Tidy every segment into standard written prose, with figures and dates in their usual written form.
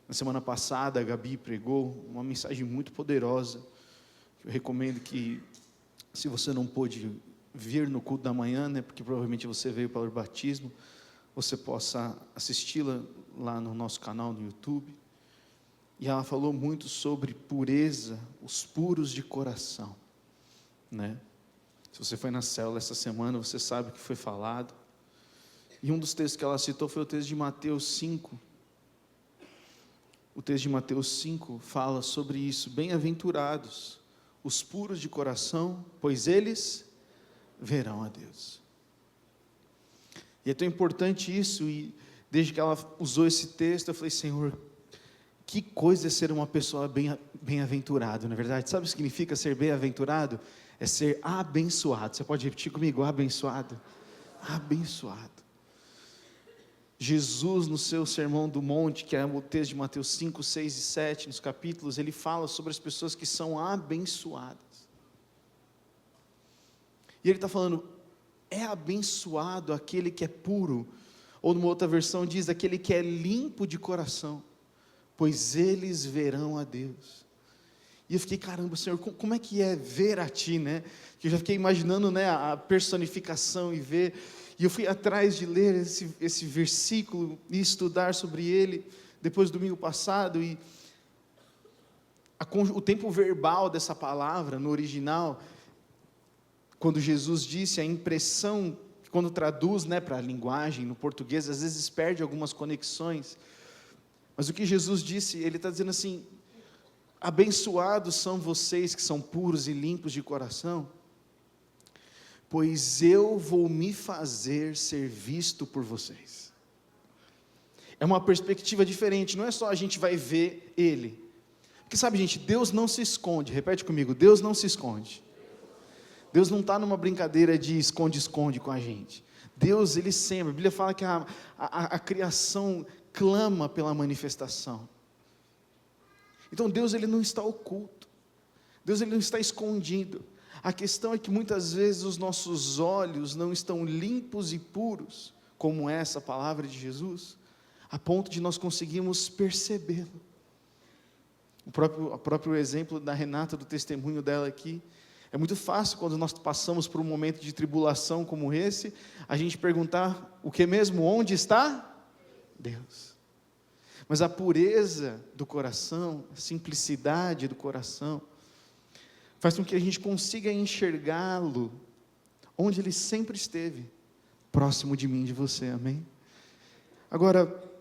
Na semana passada, a Gabi pregou uma mensagem muito poderosa. Eu recomendo que, se você não pôde vir no culto da manhã, né, porque provavelmente você veio pelo batismo, você possa assisti-la lá no nosso canal no YouTube. E ela falou muito sobre pureza, os puros de coração, né? Se você foi na célula essa semana, você sabe o que foi falado. E um dos textos que ela citou foi o texto de Mateus 5. O texto de Mateus 5 fala sobre isso. Bem-aventurados os puros de coração, pois eles verão a Deus. E é tão importante isso, e desde que ela usou esse texto, eu falei, Senhor, que coisa é ser uma pessoa bem-aventurado, não é verdade? Sabe o que significa ser bem-aventurado? É ser abençoado. Você pode repetir comigo, abençoado? Abençoado. Jesus, no seu Sermão do Monte, que é o texto de Mateus 5, 6 e 7, nos capítulos, ele fala sobre as pessoas que são abençoadas. E ele está falando, é abençoado aquele que é puro, ou numa outra versão diz, aquele que é limpo de coração, pois eles verão a Deus. E eu fiquei, caramba, Senhor, como é que é ver a Ti, né? Que eu já fiquei imaginando, né, a personificação e ver. E eu fui atrás de ler esse versículo e estudar sobre ele, depois do domingo passado, e o tempo verbal dessa palavra, no original, quando Jesus disse, a impressão, quando traduz, né, para a linguagem, no português, às vezes perde algumas conexões, mas o que Jesus disse, ele está dizendo assim, abençoados são vocês que são puros e limpos de coração, pois eu vou me fazer ser visto por vocês. É uma perspectiva diferente, não é só a gente vai ver Ele, porque sabe gente, Deus não se esconde, repete comigo, Deus não se esconde, Deus não está numa brincadeira de esconde-esconde com a gente, Deus Ele sempre, a Bíblia fala que a criação clama pela manifestação, então Deus Ele não está oculto, Deus Ele não está escondido. A questão é que muitas vezes os nossos olhos não estão limpos e puros, como essa palavra de Jesus, a ponto de nós conseguirmos percebê-lo. O próprio exemplo da Renata, do testemunho dela aqui, é muito fácil quando nós passamos por um momento de tribulação como esse, a gente perguntar, o que mesmo? Onde está? Deus. Mas a pureza do coração, a simplicidade do coração, faz com que a gente consiga enxergá-lo, onde Ele sempre esteve, próximo de mim e de você, amém? Agora,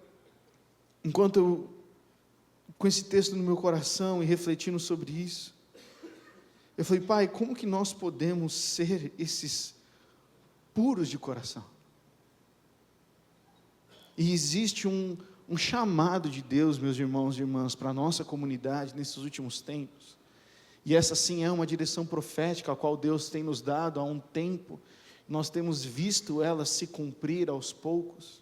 enquanto eu, com esse texto no meu coração e refletindo sobre isso, eu falei, Pai, como que nós podemos ser esses puros de coração? E existe um chamado de Deus, meus irmãos e irmãs, para a nossa comunidade nesses últimos tempos, e essa sim é uma direção profética, a qual Deus tem nos dado há um tempo, nós temos visto ela se cumprir aos poucos,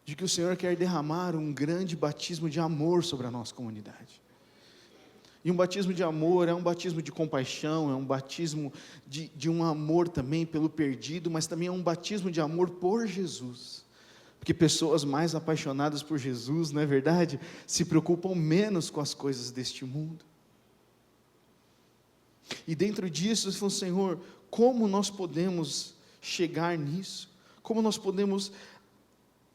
de que o Senhor quer derramar um grande batismo de amor sobre a nossa comunidade. E um batismo de amor é um batismo de compaixão, é um batismo de um amor também pelo perdido, mas também é um batismo de amor por Jesus. Porque pessoas mais apaixonadas por Jesus, não é verdade? Se preocupam menos com as coisas deste mundo. E dentro disso, falou, Senhor, como nós podemos chegar nisso? Como nós podemos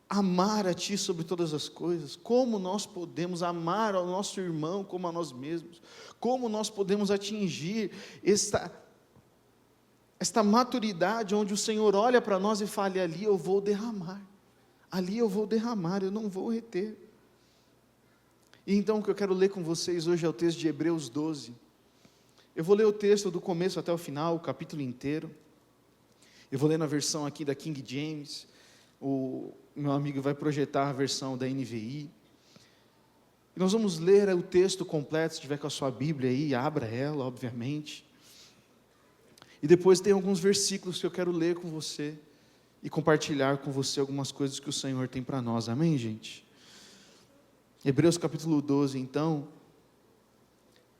amar a Ti sobre todas as coisas? Como nós podemos amar ao nosso irmão como a nós mesmos? Como nós podemos atingir esta maturidade onde o Senhor olha para nós e fala, ali eu vou derramar. Ali eu vou derramar, eu não vou reter. E então o que eu quero ler com vocês hoje é o texto de Hebreus 12. Eu vou ler o texto do começo até o final, o capítulo inteiro. Eu vou ler na versão aqui da King James. O meu amigo vai projetar a versão da NVI. E nós vamos ler o texto completo, se tiver com a sua Bíblia aí, abra ela, obviamente. E depois tem alguns versículos que eu quero ler com você e compartilhar com você algumas coisas que o Senhor tem para nós, amém, gente? Hebreus capítulo 12, então,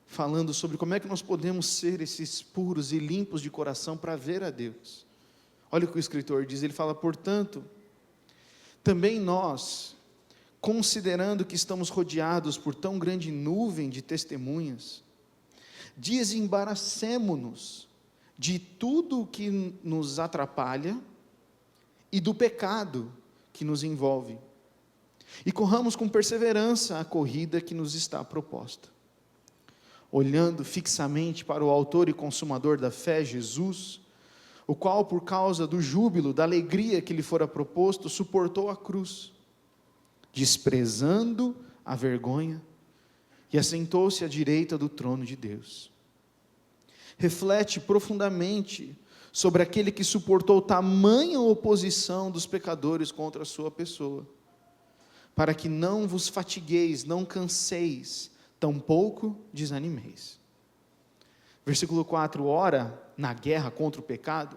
falando sobre como é que nós podemos ser esses puros e limpos de coração para ver a Deus. Olha o que o escritor diz, ele fala, portanto, Também nós, considerando que estamos rodeados por tão grande nuvem de testemunhas, desembaracemo-nos de tudo o que nos atrapalha e do pecado que nos envolve, e corramos com perseverança a corrida que nos está proposta, olhando fixamente para o autor e consumador da fé, Jesus, o qual, por causa do júbilo, da alegria que lhe fora proposto, suportou a cruz, desprezando a vergonha, e assentou-se à direita do trono de Deus. Reflete profundamente sobre aquele que suportou tamanha oposição dos pecadores contra a sua pessoa, para que não vos fatigueis, não canseis, tampouco desanimeis. Versículo 4, ora, na guerra contra o pecado,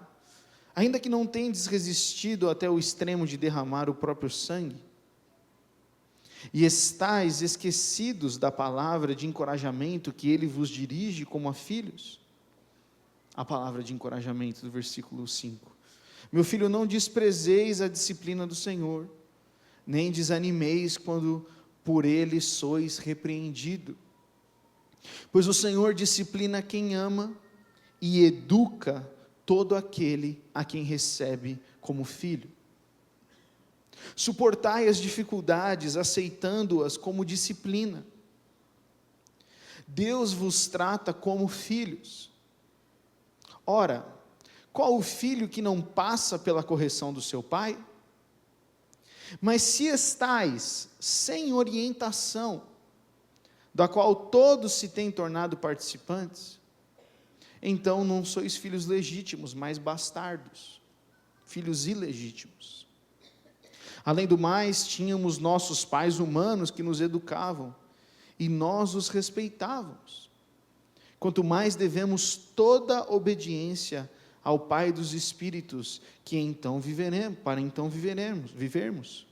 ainda que não tendes resistido até o extremo de derramar o próprio sangue, e estais esquecidos da palavra de encorajamento que ele vos dirige como a filhos, a palavra de encorajamento do versículo 5, meu filho, não desprezeis a disciplina do Senhor, nem desanimeis quando por ele sois repreendido, pois o Senhor disciplina quem ama, e educa todo aquele a quem recebe como filho. Suportai as dificuldades, aceitando-as como disciplina. Deus vos trata como filhos. Ora, qual o filho que não passa pela correção do seu pai? Mas se estais sem orientação, da qual todos se têm tornado participantes, então não sois filhos legítimos, mas bastardos, filhos ilegítimos. Além do mais, tínhamos nossos pais humanos que nos educavam, e nós os respeitávamos. Quanto mais devemos toda obediência ao Pai dos Espíritos, que então viveremos, para então vivermos.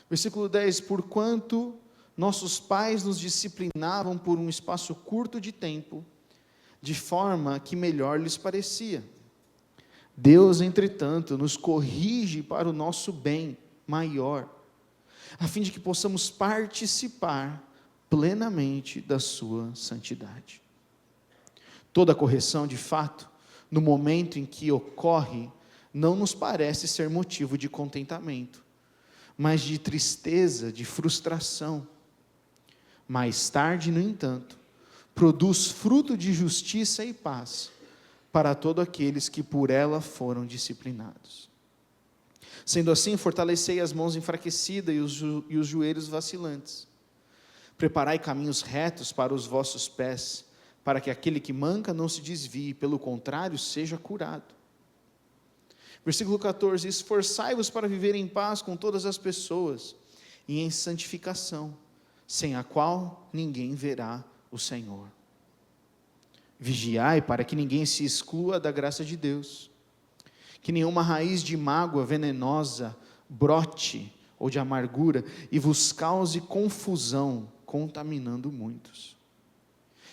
Versículo 10, porquanto nossos pais nos disciplinavam por um espaço curto de tempo, de forma que melhor lhes parecia. Deus, entretanto, nos corrige para o nosso bem maior, a fim de que possamos participar plenamente da sua santidade. Toda correção, de fato, no momento em que ocorre, não nos parece ser motivo de contentamento, mas de tristeza, de frustração. Mais tarde, no entanto, produz fruto de justiça e paz para todos aqueles que por ela foram disciplinados. Sendo assim, fortalecei as mãos enfraquecidas e os joelhos vacilantes. Preparai caminhos retos para os vossos pés, para que aquele que manca não se desvie, pelo contrário, seja curado. Versículo 14, esforçai-vos para viver em paz com todas as pessoas, e em santificação, sem a qual ninguém verá o Senhor. Vigiai para que ninguém se exclua da graça de Deus, que nenhuma raiz de mágoa venenosa brote, ou de amargura, e vos cause confusão, contaminando muitos.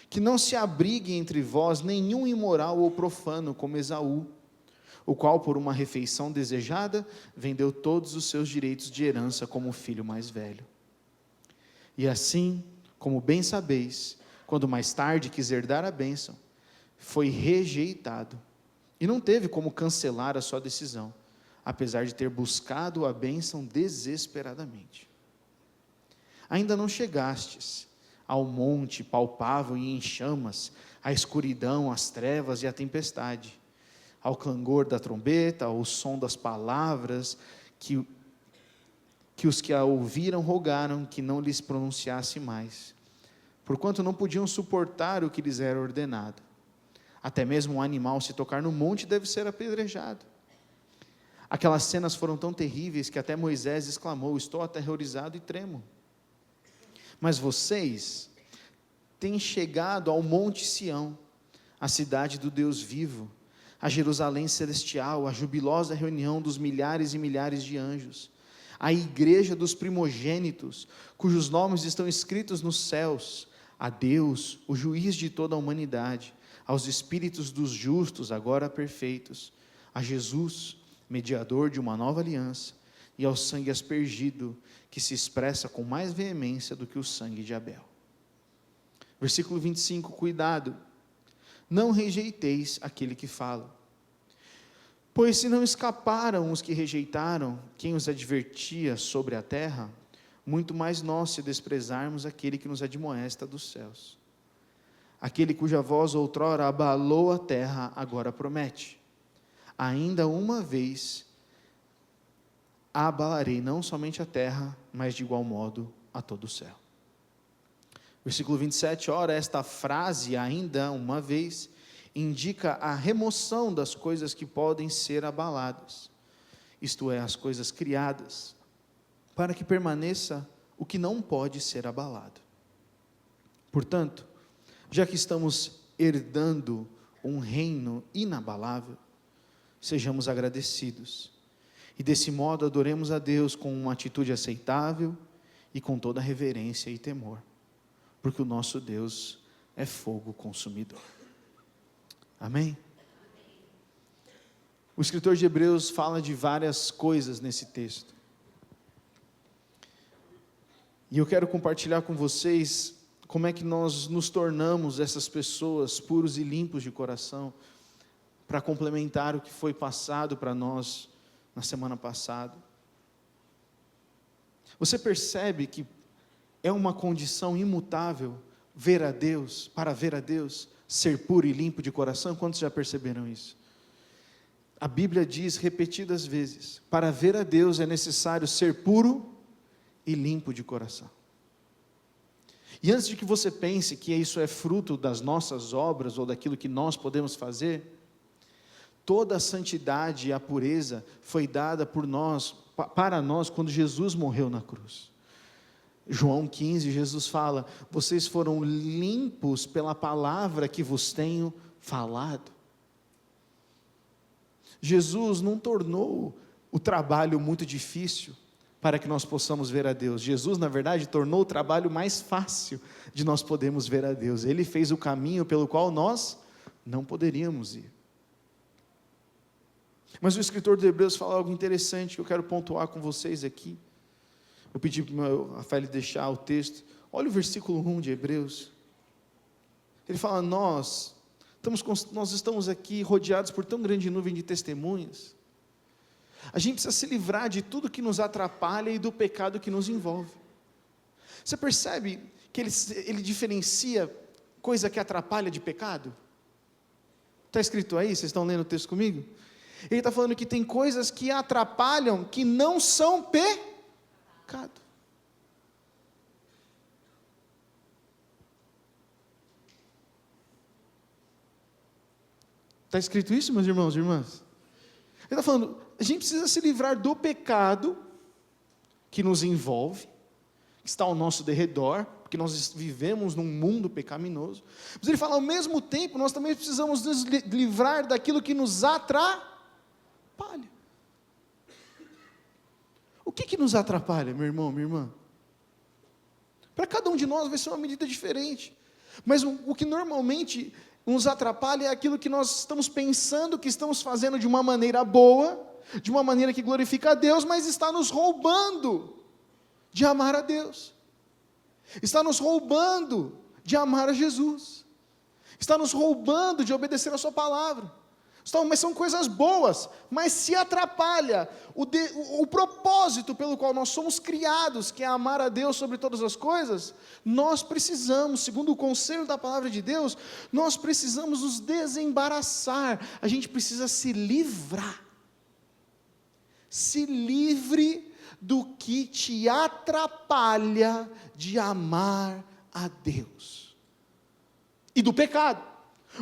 Que não se abrigue entre vós nenhum imoral ou profano, como Esaú, o qual por uma refeição desejada, vendeu todos os seus direitos de herança como o filho mais velho. E assim, como bem sabeis, quando mais tarde quis herdar a bênção, foi rejeitado, e não teve como cancelar a sua decisão, apesar de ter buscado a bênção desesperadamente. Ainda não chegastes ao monte palpável e em chamas, à escuridão, às trevas e à tempestade, ao clangor da trombeta, ao som das palavras que os que a ouviram rogaram que não lhes pronunciasse mais, porquanto não podiam suportar o que lhes era ordenado. Até mesmo um animal, se tocar no monte, deve ser apedrejado. Aquelas cenas foram tão terríveis que até Moisés exclamou: estou aterrorizado e tremo. Mas vocês têm chegado ao monte Sião, a cidade do Deus vivo, a Jerusalém celestial, a jubilosa reunião dos milhares e milhares de anjos, a igreja dos primogênitos, cujos nomes estão escritos nos céus, a Deus, o juiz de toda a humanidade, aos espíritos dos justos, agora perfeitos, a Jesus, mediador de uma nova aliança, e ao sangue aspergido, que se expressa com mais veemência do que o sangue de Abel. Versículo 25, cuidado, não rejeiteis aquele que fala. Pois se não escaparam os que rejeitaram quem os advertia sobre a terra, muito mais nós se desprezarmos aquele que nos admoesta dos céus. Aquele cuja voz outrora abalou a terra, agora promete: ainda uma vez abalarei não somente a terra, mas de igual modo a todo o céu. Versículo 27, ora, esta frase, ainda uma vez, indica a remoção das coisas que podem ser abaladas, isto é, as coisas criadas, para que permaneça o que não pode ser abalado. Portanto, já que estamos herdando um reino inabalável, sejamos agradecidos, e desse modo adoremos a Deus com uma atitude aceitável e com toda reverência e temor, porque o nosso Deus é fogo consumidor. Amém? O escritor de Hebreus fala de várias coisas nesse texto, e eu quero compartilhar com vocês como é que nós nos tornamos essas pessoas puros e limpos de coração, para complementar o que foi passado para nós na semana passada. Você percebe que é uma condição imutável ver a Deus, para ver a Deus, ser puro e limpo de coração? Quantos já perceberam isso? A Bíblia diz repetidas vezes, para ver a Deus é necessário ser puro e limpo de coração. E antes de que você pense que isso é fruto das nossas obras, ou daquilo que nós podemos fazer, toda a santidade e a pureza foi dada por nós, para nós, quando Jesus morreu na cruz. João 15, Jesus fala: vocês foram limpos pela palavra que vos tenho falado. Jesus não tornou o trabalho muito difícil para que nós possamos ver a Deus. Jesus, na verdade, tornou o trabalho mais fácil de nós podermos ver a Deus. Ele fez o caminho pelo qual nós não poderíamos ir. Mas o escritor de Hebreus fala algo interessante que eu quero pontuar com vocês aqui. Eu pedi para o Rafael deixar o texto. Olha o versículo 1 de Hebreus. Ele fala: nós estamos aqui rodeados por tão grande nuvem de testemunhas. A gente precisa se livrar de tudo que nos atrapalha e do pecado que nos envolve. Você percebe que ele diferencia coisa que atrapalha de pecado? Está escrito aí, vocês estão lendo o texto comigo? Ele está falando que tem coisas que atrapalham, que não são pecado. Está escrito isso, meus irmãos e irmãs? Ele está falando, a gente precisa se livrar do pecado que nos envolve, que está ao nosso derredor, porque nós vivemos num mundo pecaminoso. Mas ele fala, ao mesmo tempo, nós também precisamos nos livrar daquilo que nos atrapalha. O que nos atrapalha, meu irmão, minha irmã? Para cada um de nós vai ser uma medida diferente, mas o que normalmente nos atrapalha é aquilo que nós estamos pensando, que estamos fazendo de uma maneira boa, de uma maneira que glorifica a Deus, mas está nos roubando de amar a Deus, está nos roubando de amar a Jesus, está nos roubando de obedecer a sua palavra. Mas são coisas boas, mas se atrapalha o propósito pelo qual nós somos criados, que é amar a Deus sobre todas as coisas. Nós precisamos, segundo o conselho da palavra de Deus, nós precisamos nos desembaraçar, a gente precisa se livrar. Se livre do que te atrapalha de amar a Deus e do pecado.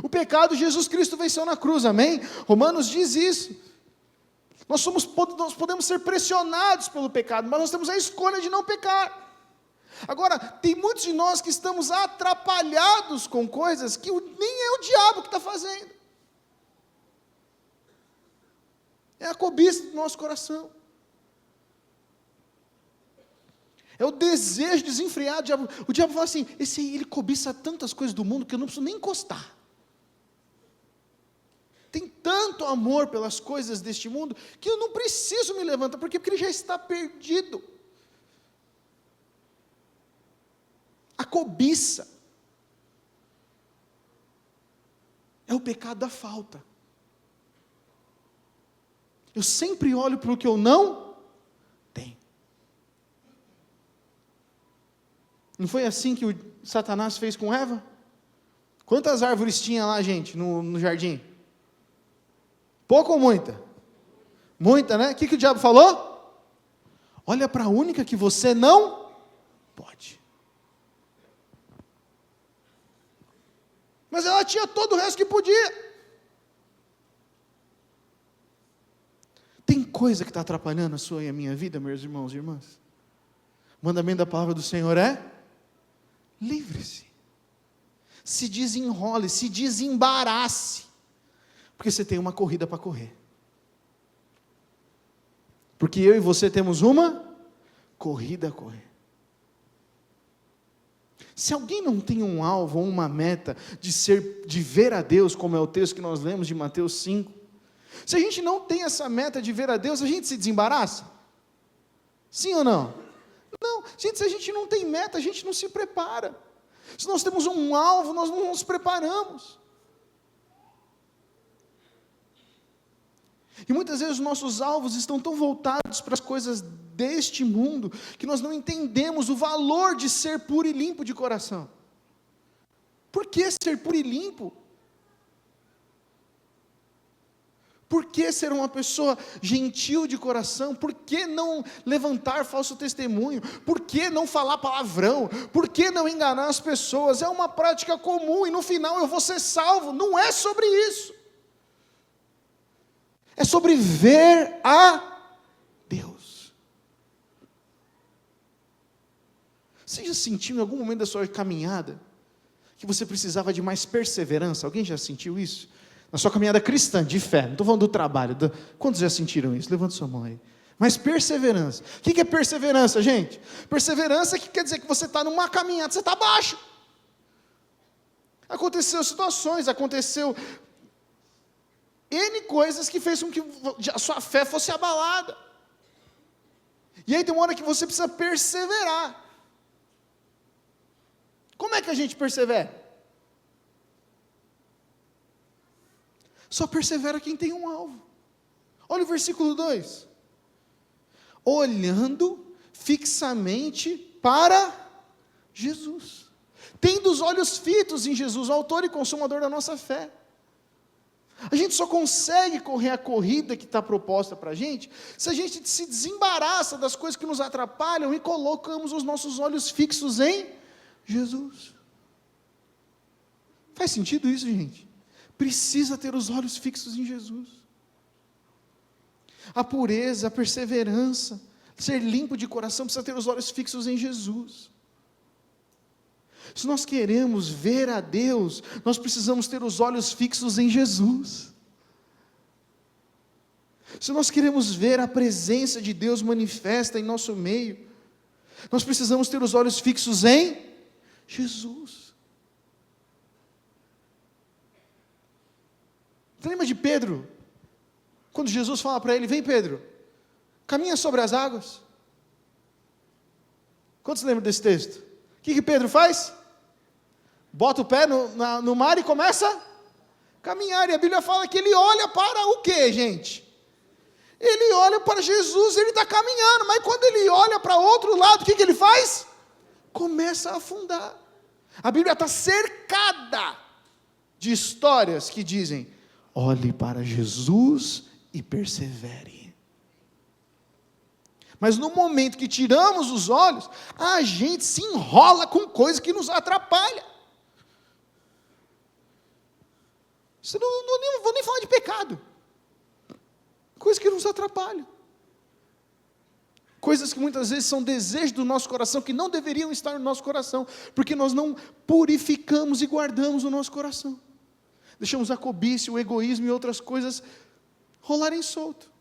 O pecado Jesus Cristo venceu na cruz, amém? Romanos diz isso. Nós podemos ser pressionados pelo pecado, mas nós temos a escolha de não pecar. Agora, tem muitos de nós que estamos atrapalhados com coisas que nem é o diabo que está fazendo. É a cobiça do nosso coração. É o desejo desenfreado. O diabo fala assim, esse aí, ele cobiça tantas coisas do mundo que eu não preciso nem encostar. Tem tanto tanto amor pelas coisas deste mundo, que eu não preciso me levantar. Por quê? Porque ele já está perdido. A cobiça é o pecado da falta. Eu sempre olho para o que eu não tenho. Não foi assim que o Satanás fez com Eva? Quantas árvores tinha lá, gente, no jardim? Pouco ou muita? Muita, né? O que o diabo falou? Olha para a única que você não pode. Mas ela tinha todo o resto que podia. Tem coisa que está atrapalhando a sua e a minha vida, meus irmãos e irmãs? O mandamento da palavra do Senhor é: livre-se. Se desenrole, se desembarace. Porque você tem uma corrida para correr. Porque eu e você temos uma corrida a correr. Se alguém não tem um alvo ou uma meta de ver a Deus, como é o texto que nós lemos de Mateus 5, se a gente não tem essa meta de ver a Deus, a gente se desembaraça? Sim ou não? Não, gente, se a gente não tem meta, a gente não se prepara. Se nós temos um alvo, nós não nos preparamos. E muitas vezes os nossos alvos estão tão voltados para as coisas deste mundo, que nós não entendemos o valor de ser puro e limpo de coração. Por que ser puro e limpo? Por que ser uma pessoa gentil de coração? Por que não levantar falso testemunho? Por que não falar palavrão? Por que não enganar as pessoas? É uma prática comum e no final eu vou ser salvo. Não é sobre isso. É sobre ver a Deus. Você já sentiu em algum momento da sua caminhada que você precisava de mais perseverança? Alguém já sentiu isso? Na sua caminhada cristã, de fé, não estou falando do trabalho. Quantos já sentiram isso? Levanta sua mão aí. Mas perseverança. O que é perseverança, gente? Perseverança que quer dizer que você está numa caminhada, você está abaixo. Aconteceu situações, aconteceu N coisas que fez com que a sua fé fosse abalada. E aí tem uma hora que você precisa perseverar. Como é que a gente persevera? Só persevera quem tem um alvo. Olha o versículo 2. Olhando fixamente para Jesus. Tendo os olhos fitos em Jesus, o autor e consumador da nossa fé. A gente só consegue correr a corrida que está proposta para a gente, se a gente se desembaraça das coisas que nos atrapalham e colocamos os nossos olhos fixos em Jesus. Faz sentido isso, gente? Precisa ter os olhos fixos em Jesus. A pureza, a perseverança, ser limpo de coração, precisa ter os olhos fixos em Jesus. Se nós queremos ver a Deus, nós precisamos ter os olhos fixos em Jesus. Se nós queremos ver a presença de Deus manifesta em nosso meio, nós precisamos ter os olhos fixos em Jesus. Você lembra de Pedro? Quando Jesus fala para ele: vem Pedro, caminha sobre as águas. Quantos lembram desse texto? O que Pedro faz? Bota o pé no mar e começa a caminhar. E a Bíblia fala que ele olha para o quê, gente? Ele olha para Jesus, ele está caminhando, mas quando ele olha para outro lado, o que ele faz? Começa a afundar. A Bíblia está cercada de histórias que dizem: olhe para Jesus e persevere. Mas no momento que tiramos os olhos, a gente se enrola com coisa que nos atrapalha. Não vou nem falar de pecado. Coisas que nos atrapalham. Coisas que muitas vezes são desejos do nosso coração, que não deveriam estar no nosso coração, porque nós não purificamos e guardamos o nosso coração. Deixamos a cobiça, o egoísmo e outras coisas rolarem solto.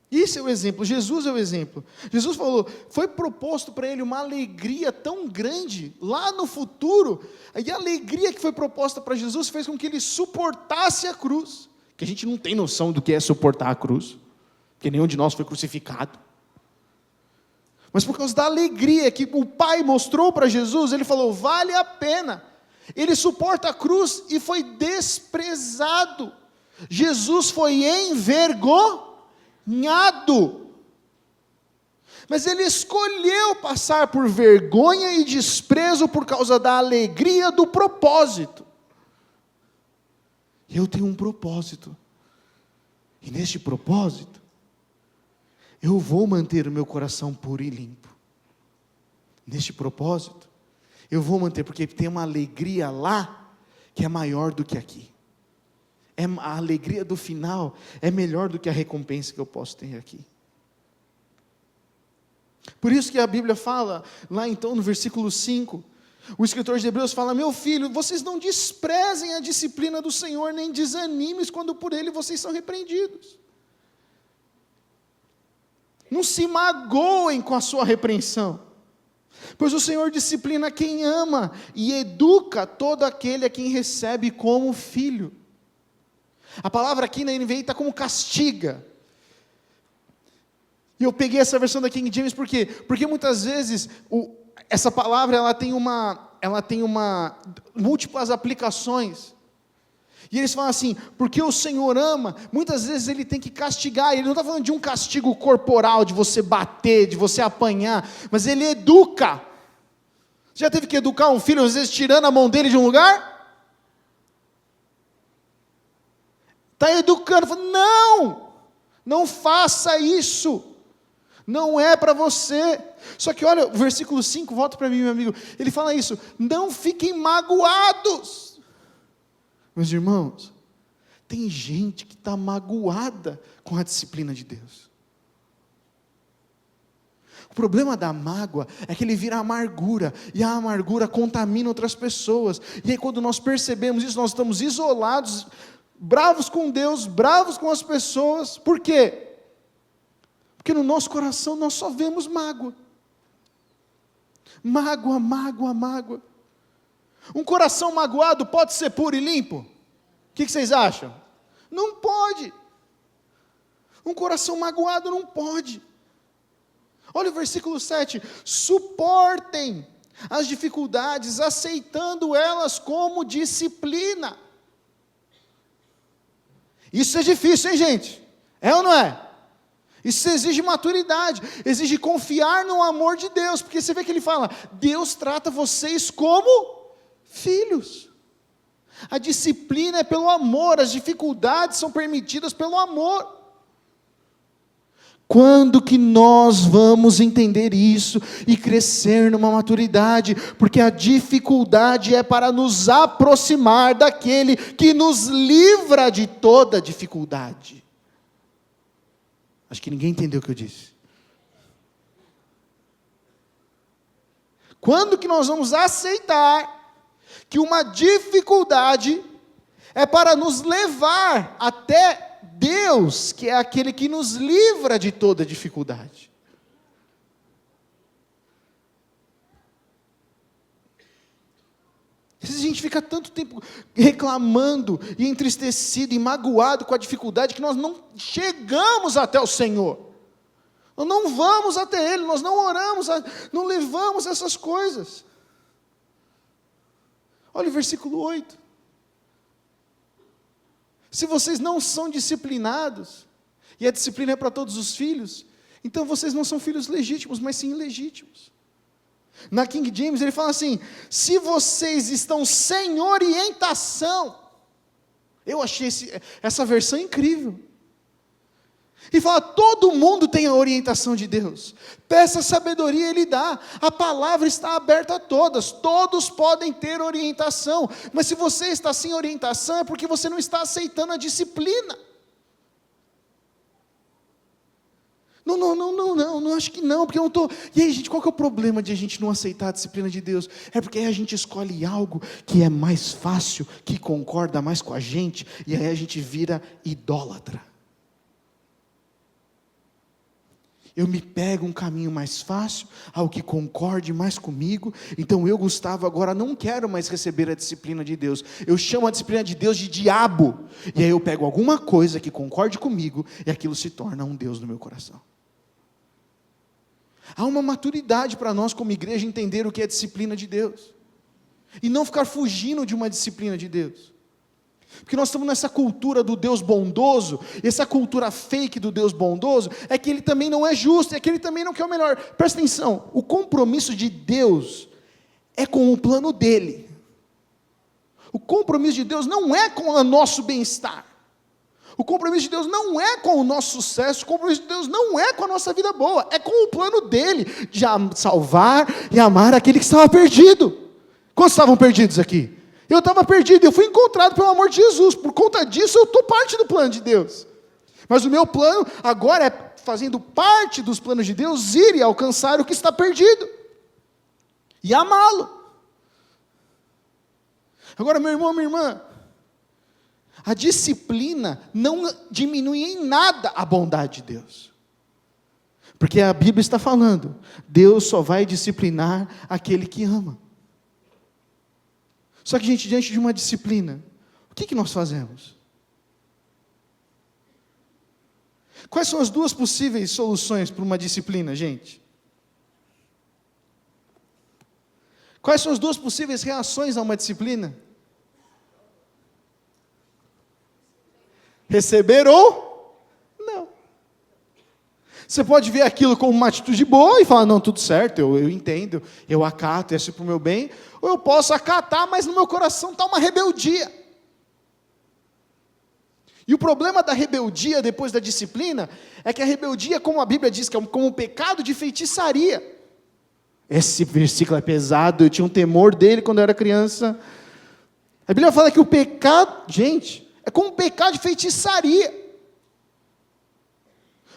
Esse é o exemplo, Jesus é o exemplo. Jesus falou, foi proposto para ele uma alegria tão grande, lá no futuro, e a alegria que foi proposta para Jesus fez com que ele suportasse a cruz, que a gente não tem noção do que é suportar a cruz, porque nenhum de nós foi crucificado, mas por causa da alegria que o Pai mostrou para Jesus, ele falou, vale a pena, ele suporta a cruz e foi desprezado, Jesus foi envergonhado, mas ele escolheu passar por vergonha e desprezo por causa da alegria do propósito. Eu tenho um propósito, e neste propósito, eu vou manter o meu coração puro e limpo. Neste propósito, eu vou manter, porque tem uma alegria lá, que é maior do que aqui. A alegria do final é melhor do que a recompensa que eu posso ter aqui. Por isso que a Bíblia fala, lá então no versículo 5, o escritor de Hebreus fala, meu filho, vocês não desprezem a disciplina do Senhor, nem desanimem quando por Ele vocês são repreendidos. Não se magoem com a sua repreensão, pois o Senhor disciplina quem ama, e educa todo aquele a quem recebe como filho. A palavra aqui na NVI está como castiga. E eu peguei essa versão da King James por quê? Porque muitas vezes essa palavra ela tem múltiplas aplicações. E eles falam assim, porque o Senhor ama, muitas vezes Ele tem que castigar. Ele não está falando de um castigo corporal, de você bater, de você apanhar, mas Ele educa. Você já teve que educar um filho, às vezes tirando a mão dele de um lugar? Está educando, fala, não faça isso, não é para você. Só que olha, o versículo 5, volta para mim, meu amigo, ele fala isso, não fiquem magoados. Meus irmãos, tem gente que está magoada com a disciplina de Deus. O problema da mágoa é que ele vira amargura, e a amargura contamina outras pessoas, e aí quando nós percebemos isso, nós estamos isolados, bravos com Deus, bravos com as pessoas. Por quê? Porque no nosso coração nós só vemos mágoa. Mágoa, mágoa, mágoa. Um coração magoado pode ser puro e limpo? O que vocês acham? Não pode. Um coração magoado não pode. Olha o versículo 7. Suportem as dificuldades, aceitando elas como disciplina. Isso é difícil, hein, gente? É ou não é? Isso exige maturidade, exige confiar no amor de Deus, porque você vê que ele fala, Deus trata vocês como filhos. A disciplina é pelo amor, as dificuldades são permitidas pelo amor. Quando que nós vamos entender isso e crescer numa maturidade? Porque a dificuldade é para nos aproximar daquele que nos livra de toda dificuldade. Acho que ninguém entendeu o que eu disse. Quando que nós vamos aceitar que uma dificuldade é para nos levar até Deus, que é aquele que nos livra de toda dificuldade? Às vezes a gente fica tanto tempo reclamando e entristecido e magoado com a dificuldade que nós não chegamos até o Senhor. Nós não vamos até Ele, nós não oramos, não levamos essas coisas. Olha o versículo 8. Se vocês não são disciplinados, e a disciplina é para todos os filhos, então vocês não são filhos legítimos, mas sim ilegítimos. Na King James ele fala assim, se vocês estão sem orientação, eu achei essa versão incrível, e fala, todo mundo tem a orientação de Deus, peça sabedoria, Ele dá, a palavra está aberta a todos podem ter orientação, mas se você está sem orientação, é porque você não está aceitando a disciplina. Não, acho que não, porque eu não estou... E aí, gente, qual que é o problema de a gente não aceitar a disciplina de Deus? É porque aí a gente escolhe algo que é mais fácil, que concorda mais com a gente, e aí a gente vira idólatra. eu me pego um caminho mais fácil, ao que concorde mais comigo. Então eu, Gustavo, agora não quero mais receber a disciplina de Deus. Eu chamo a disciplina de Deus de diabo. E aí eu pego alguma coisa que concorde comigo, e aquilo se torna um Deus no meu coração. Há uma maturidade para nós como igreja entender o que é disciplina de Deus. E não ficar fugindo de uma disciplina de Deus. Porque nós estamos nessa cultura do Deus bondoso, e essa cultura fake do Deus bondoso, é que Ele também não é justo, é que Ele também não quer o melhor. Presta atenção, o compromisso de Deus é com o plano dEle. O compromisso de Deus não é com o nosso bem-estar. O compromisso de Deus não é com o nosso sucesso, o compromisso de Deus não é com a nossa vida boa, é com o plano dEle, de salvar e amar aquele que estava perdido. Quantos estavam perdidos aqui? Eu estava perdido, eu fui encontrado pelo amor de Jesus, por conta disso eu estou parte do plano de Deus. Mas o meu plano agora é, fazendo parte dos planos de Deus, ir e alcançar o que está perdido, e amá-lo. Agora, meu irmão, minha irmã, a disciplina não diminui em nada a bondade de Deus. Porque a Bíblia está falando, Deus só vai disciplinar aquele que ama. Só que, gente, diante de uma disciplina, o que nós fazemos? Quais são as duas possíveis soluções para uma disciplina, gente? Quais são as duas possíveis reações a uma disciplina? Receber ou não. Você pode ver aquilo como uma atitude boa e falar, não, tudo certo, eu entendo, eu acato, isso é para o meu bem. Ou eu posso acatar, mas no meu coração está uma rebeldia. E o problema da rebeldia depois da disciplina, é que a rebeldia, como a Bíblia diz, que é como um pecado de feitiçaria. Esse versículo é pesado, eu tinha um temor dele quando eu era criança. A Bíblia fala que o pecado, gente, é como um pecado de feitiçaria.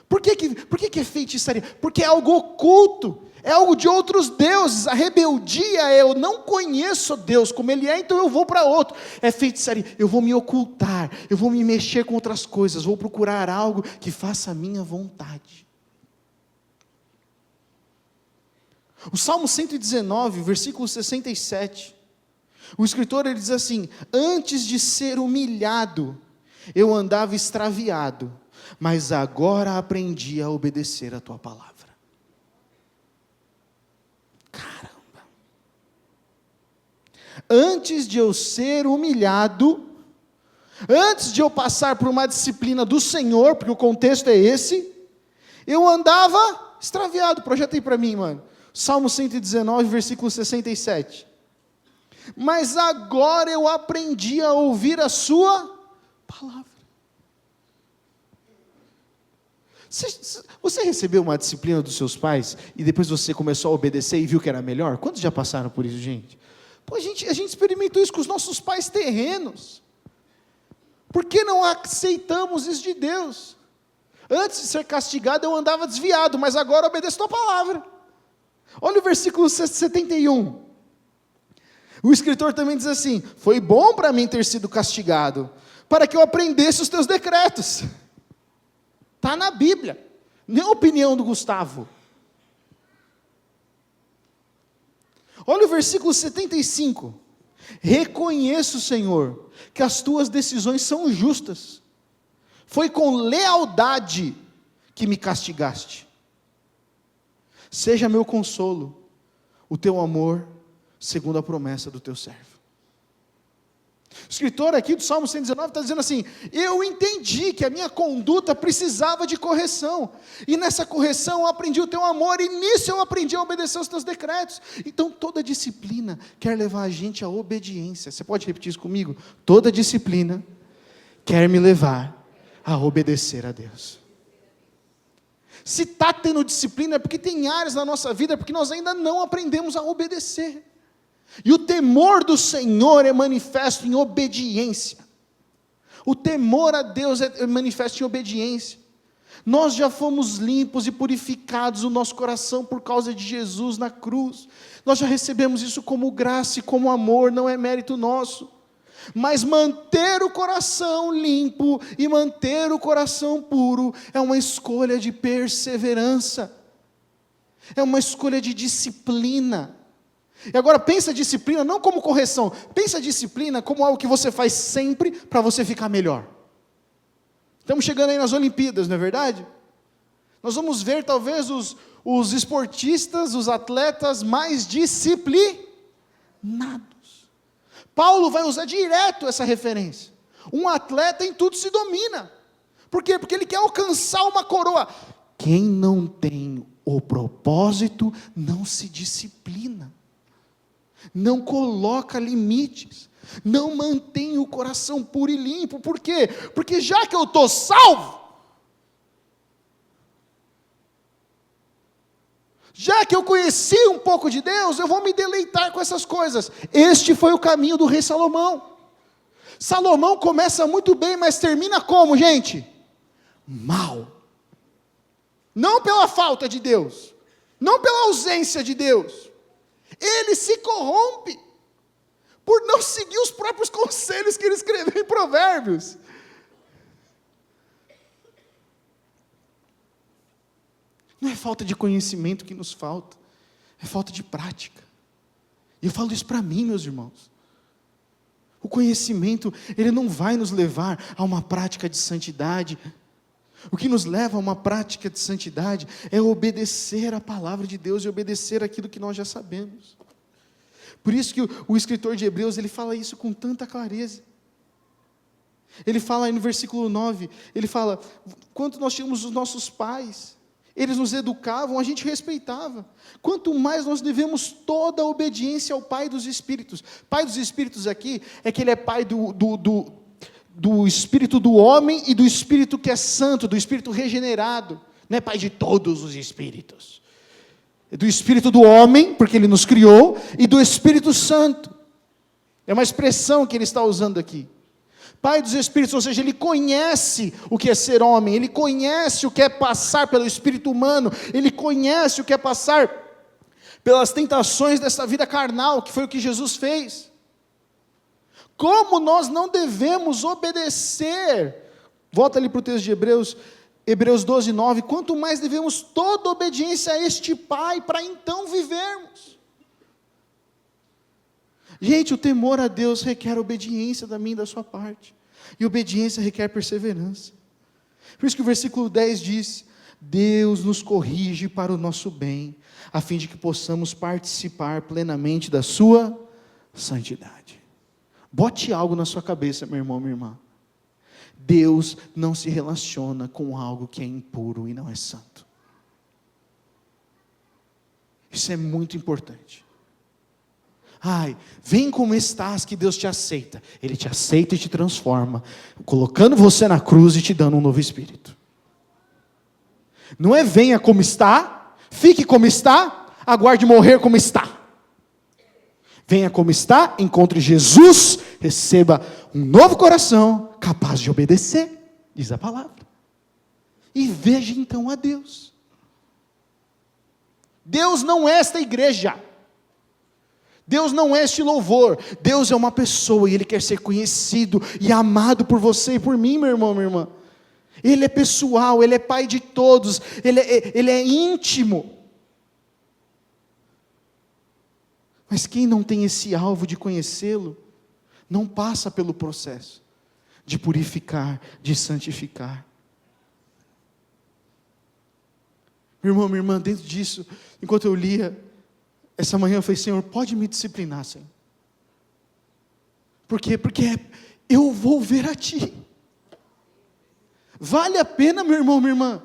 Por que é feitiçaria? Porque é algo oculto, é algo de outros deuses. A rebeldia é, eu não conheço Deus como Ele é, então eu vou para outro. É feitiçaria, eu vou me ocultar, eu vou me mexer com outras coisas, vou procurar algo que faça a minha vontade. O Salmo 119, versículo 67, o escritor ele diz assim, antes de ser humilhado, eu andava extraviado, mas agora aprendi a obedecer a tua palavra. Caramba! Antes de eu ser humilhado, antes de eu passar por uma disciplina do Senhor, porque o contexto é esse, eu andava extraviado. Projeta aí para mim, mano. Salmo 119, versículo 67. Mas agora eu aprendi a ouvir a sua palavra. Você recebeu uma disciplina dos seus pais e depois você começou a obedecer e viu que era melhor? Quantos já passaram por isso, gente? Pô, a gente experimentou isso com os nossos pais terrenos. Por que não aceitamos isso de Deus? Antes de ser castigado eu andava desviado, mas agora eu obedeço a tua palavra. Olha o versículo 71. O escritor também diz assim, foi bom para mim ter sido castigado, para que eu aprendesse os teus decretos. Está na Bíblia, não é a opinião do Gustavo. Olha o versículo 75. Reconheço, Senhor, que as tuas decisões são justas. Foi com lealdade que me castigaste. Seja meu consolo, o teu amor, segundo a promessa do teu servo. O escritor aqui do Salmo 119 está dizendo assim, eu entendi que a minha conduta precisava de correção, e nessa correção eu aprendi o teu amor, e nisso eu aprendi a obedecer aos teus decretos. Então toda disciplina quer levar a gente à obediência. Você pode repetir isso comigo? Toda disciplina quer me levar a obedecer a Deus. Se está tendo disciplina é porque tem áreas na nossa vida, porque nós ainda não aprendemos a obedecer. E o temor do Senhor é manifesto em obediência. O temor a Deus é manifesto em obediência. Nós já fomos limpos e purificados o nosso coração por causa de Jesus na cruz. Nós já recebemos isso como graça e como amor, não é mérito nosso. Mas manter o coração limpo e manter o coração puro é uma escolha de perseverança, é uma escolha de disciplina. E agora pensa a disciplina não como correção, pensa a disciplina como algo que você faz sempre para você ficar melhor. Estamos chegando aí nas Olimpíadas, não é verdade? Nós vamos ver talvez os esportistas, os atletas mais disciplinados. Paulo vai usar direto essa referência. Um atleta em tudo se domina. Por quê? Porque ele quer alcançar uma coroa. Quem não tem o propósito não se disciplina, não coloca limites, não mantém o coração puro e limpo. Por quê? Porque já que eu estou salvo, já que eu conheci um pouco de Deus, eu vou me deleitar com essas coisas. Este foi o caminho do rei Salomão. Salomão começa muito bem, mas termina como, gente? Mal. Não pela falta de Deus, não pela ausência de Deus. Ele se corrompe por não seguir os próprios conselhos que ele escreveu em Provérbios. Não é falta de conhecimento que nos falta, é falta de prática. E eu falo isso para mim, meus irmãos. O conhecimento, ele não vai nos levar a uma prática de santidade. O que nos leva a uma prática de santidade é obedecer a palavra de Deus e obedecer aquilo que nós já sabemos. Por isso que o escritor de Hebreus, ele fala isso com tanta clareza. Ele fala aí no versículo 9, ele fala, quando nós tínhamos os nossos pais, eles nos educavam, a gente respeitava. Quanto mais nós devemos toda a obediência ao Pai dos Espíritos. Pai dos Espíritos aqui, é que ele é pai do espírito do homem e do espírito que é santo, do espírito regenerado. Não é pai de todos os espíritos. É do espírito do homem, porque ele nos criou, e do Espírito Santo. É uma expressão que ele está usando aqui. Pai dos espíritos, ou seja, ele conhece o que é ser homem, ele conhece o que é passar pelo espírito humano, ele conhece o que é passar pelas tentações dessa vida carnal, que foi o que Jesus fez. Como nós não devemos obedecer, volta ali para o texto de Hebreus 12, 9, quanto mais devemos toda obediência a este Pai, para então vivermos. Gente, o temor a Deus requer obediência da minha e da sua parte, e obediência requer perseverança. Por isso que o versículo 10 diz, Deus nos corrige para o nosso bem, a fim de que possamos participar plenamente da sua santidade. Bote algo na sua cabeça, meu irmão, minha irmã. Deus não se relaciona com algo que é impuro e não é santo. Isso é muito importante. Ai, vem como estás que Deus te aceita. Ele te aceita e te transforma, colocando você na cruz e te dando um novo espírito. Não é venha como está, fique como está, aguarde morrer como está. Venha como está, encontre Jesus, receba um novo coração, capaz de obedecer, diz a palavra. E veja então a Deus. Deus não é esta igreja. Deus não é este louvor. Deus é uma pessoa e Ele quer ser conhecido e amado por você e por mim, meu irmão, minha irmã. Ele é pessoal, Ele é Pai de todos, Ele é íntimo. Mas quem não tem esse alvo de conhecê-lo, não passa pelo processo de purificar, de santificar. Meu irmão, minha irmã, dentro disso, enquanto eu lia, essa manhã eu falei, Senhor, pode me disciplinar, Senhor. Por quê? Porque eu vou ver a Ti. Vale a pena, meu irmão, minha irmã.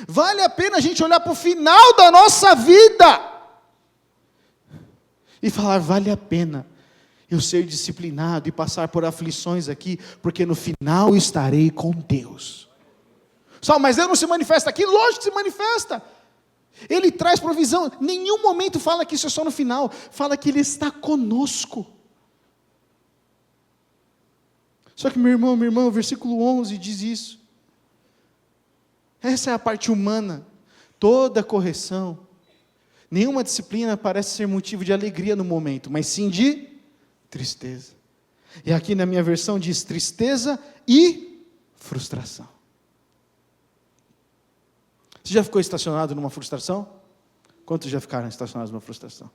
Vale a pena a gente olhar para o final da nossa vida e falar, vale a pena eu ser disciplinado e passar por aflições aqui, porque no final estarei com Deus. Só, mas Deus não se manifesta aqui? Lógico que se manifesta. Ele traz provisão. Nenhum momento fala que isso é só no final. Fala que Ele está conosco. Só que meu irmão, minha irmã, o versículo 11 diz isso. Essa é a parte humana. Toda correção, nenhuma disciplina parece ser motivo de alegria no momento, mas sim de tristeza. E aqui na minha versão diz tristeza e frustração. Você já ficou estacionado numa frustração? Quantos já ficaram estacionados numa frustração?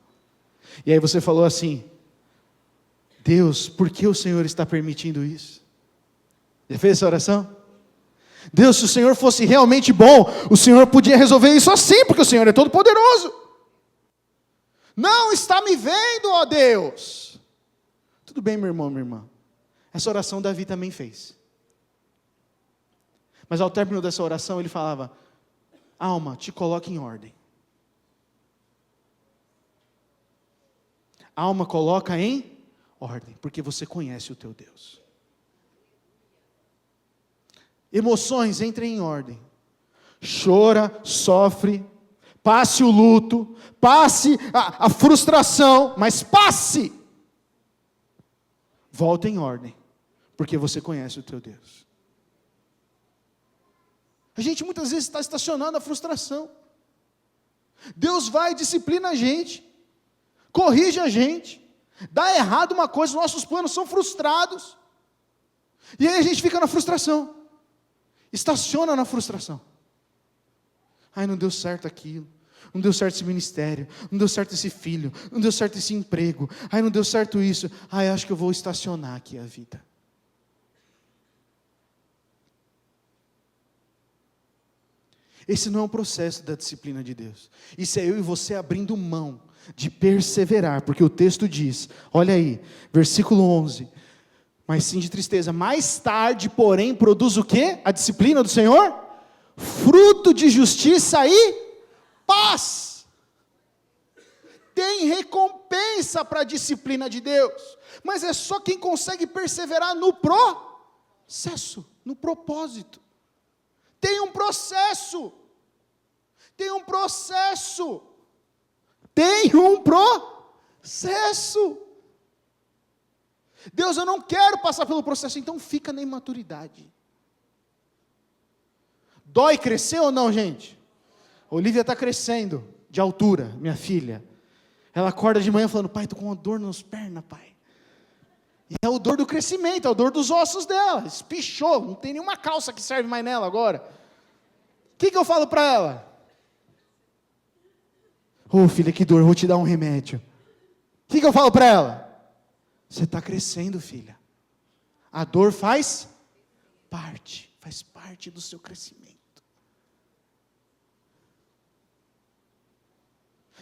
E aí você falou assim: Deus, por que o Senhor está permitindo isso? Já fez essa oração? Deus, se o Senhor fosse realmente bom, o Senhor podia resolver isso assim, porque o Senhor é todo poderoso. Não está me vendo, ó Deus. Tudo bem, meu irmão, minha irmã. Essa oração Davi também fez. Mas ao término dessa oração ele falava: alma, te coloque em ordem. Alma, coloca em ordem, porque você conhece o teu Deus. Emoções, entrem em ordem. Chora, sofre, passe o luto, passe a frustração, mas passe. Volta em ordem, porque você conhece o teu Deus. A gente muitas vezes está estacionando a frustração. Deus vai e disciplina a gente, corrige a gente, dá errado uma coisa, nossos planos são frustrados, e aí a gente fica na frustração, estaciona na frustração. Ai, não deu certo aquilo, não deu certo esse ministério, não deu certo esse filho, não deu certo esse emprego, ai, não deu certo isso, ai, acho que eu vou estacionar aqui a vida. Esse não é um processo da disciplina de Deus. Isso é eu e você abrindo mão de perseverar, porque o texto diz, olha aí, versículo 11, mas sim de tristeza. Mais tarde, porém, produz o quê? A disciplina do Senhor? Fruto de justiça e paz. Tem recompensa para a disciplina de Deus, mas é só quem consegue perseverar no processo, no propósito. Tem um processo. Tem um processo. Tem um processo. Deus, eu não quero passar pelo processo, então fica na imaturidade. Dói crescer ou não, gente? A Olivia está crescendo de altura, minha filha. Ela acorda de manhã falando: pai, estou com uma dor nas pernas, pai. E é a dor do crescimento, é a dor dos ossos dela. Espichou, não tem nenhuma calça que serve mais nela agora. O que eu falo para ela? Ô filha, que dor, eu vou te dar um remédio. O que eu falo para ela? Você está crescendo, filha. A dor faz parte do seu crescimento.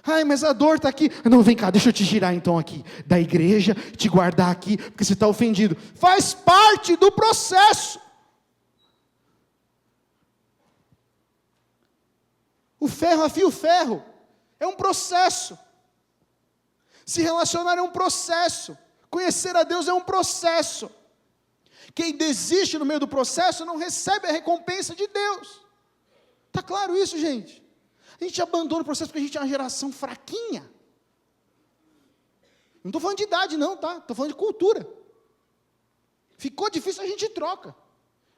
Ai, mas a dor está aqui. Não, vem cá, deixa eu te girar então aqui da igreja, te guardar aqui, porque você está ofendido. Faz parte do processo. O ferro afia o ferro. É um processo. Se relacionar é um processo. Conhecer a Deus é um processo. Quem desiste no meio do processo não recebe a recompensa de Deus. Está claro isso, gente? A gente abandona o processo porque a gente é uma geração fraquinha. Não estou falando de idade não, tá? Estou falando de cultura. Ficou difícil, a gente troca.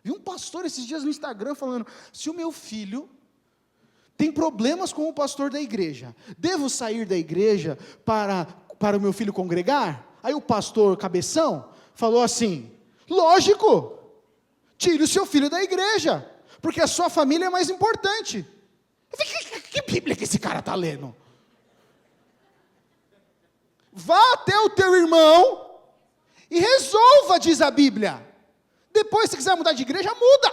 Vi um pastor esses dias no Instagram falando: se o meu filho tem problemas com o pastor da igreja, devo sair da igreja para o meu filho congregar? Aí o pastor cabeção falou assim: lógico, tire o seu filho da igreja, porque a sua família é mais importante. Eu falei, que Bíblia que esse cara está lendo? Vá até o teu irmão e resolva, diz a Bíblia. Depois, se quiser mudar de igreja, muda.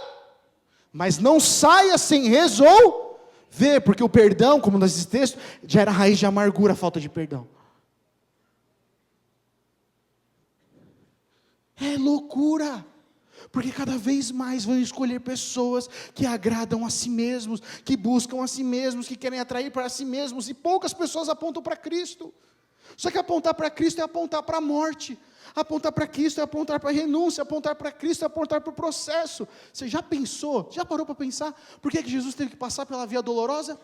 Mas não saia sem resolver, porque o perdão, como nós dizemos texto, gera raiz de amargura, a falta de perdão. É loucura, porque cada vez mais vão escolher pessoas que agradam a si mesmos, que buscam a si mesmos, que querem atrair para si mesmos, e poucas pessoas apontam para Cristo. Só que apontar para Cristo é apontar para a morte, apontar para Cristo é apontar para a renúncia, apontar para Cristo é apontar para o processo. Você já pensou, já parou para pensar, por que Jesus teve que passar pela via dolorosa?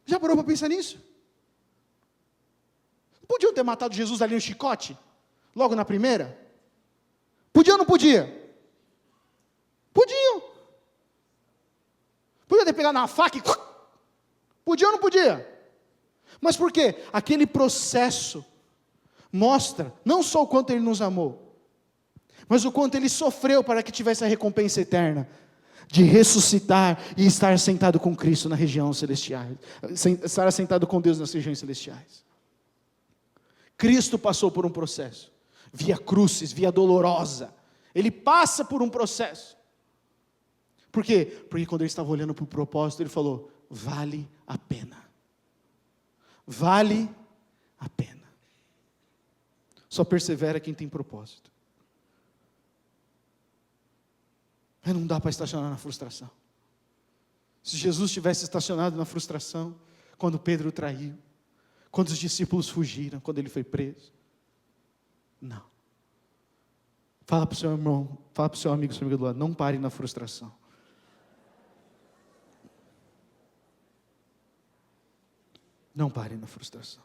Já parou para pensar nisso? Podiam ter matado Jesus ali no chicote? Logo na primeira? Podia ou não podia? Podiam. Podia ter pegado na faca e... Podia ou não podia? Mas por quê? Aquele processo mostra não só o quanto Ele nos amou, mas o quanto Ele sofreu para que tivesse a recompensa eterna, de ressuscitar e estar sentado com Cristo na região celestial, estar sentado com Deus nas regiões celestiais. Cristo passou por um processo, via crucis, via dolorosa, Ele passa por um processo. Por quê? Porque quando Ele estava olhando para o propósito, Ele falou, vale a pena. Vale a pena. Só persevera quem tem propósito. Mas não dá para estacionar na frustração. Se Jesus tivesse estacionado na frustração, quando Pedro o traiu, quando os discípulos fugiram, quando ele foi preso. Não. Fala para o seu irmão, fala para o seu amigo, seu amigo do lado, não pare na frustração. Não pare na frustração.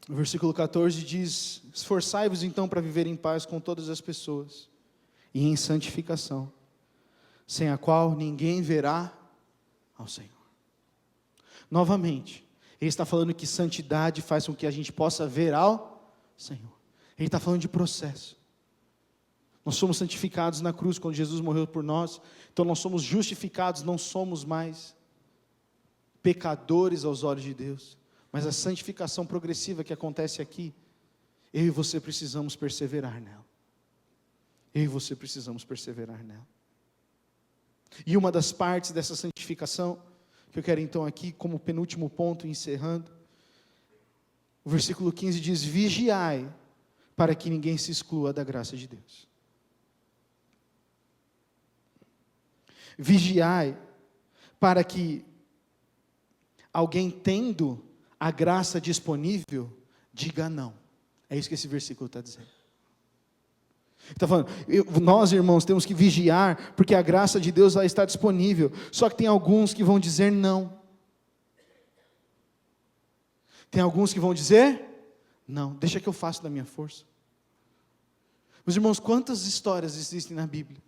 O versículo 14 diz, esforçai-vos então para viver em paz com todas as pessoas, e em santificação, sem a qual ninguém verá ao Senhor. Novamente, Ele está falando que santidade faz com que a gente possa ver ao Senhor. Ele está falando de processo. Nós somos santificados na cruz, quando Jesus morreu por nós, então nós somos justificados, não somos mais pecadores aos olhos de Deus. Mas a santificação progressiva que acontece aqui, eu e você precisamos perseverar nela. Eu e você precisamos perseverar nela. E uma das partes dessa santificação, que eu quero então aqui, como penúltimo ponto, encerrando, o versículo 15 diz, vigiai, para que ninguém se exclua da graça de Deus. Vigiai, para que alguém tendo a graça disponível, diga não. É isso que esse versículo está dizendo. Está falando, nós irmãos temos que vigiar, porque a graça de Deus lá está disponível, só que tem alguns que vão dizer não. Tem alguns que vão dizer, não, deixa que eu faço da minha força. Meus irmãos, quantas histórias existem na Bíblia,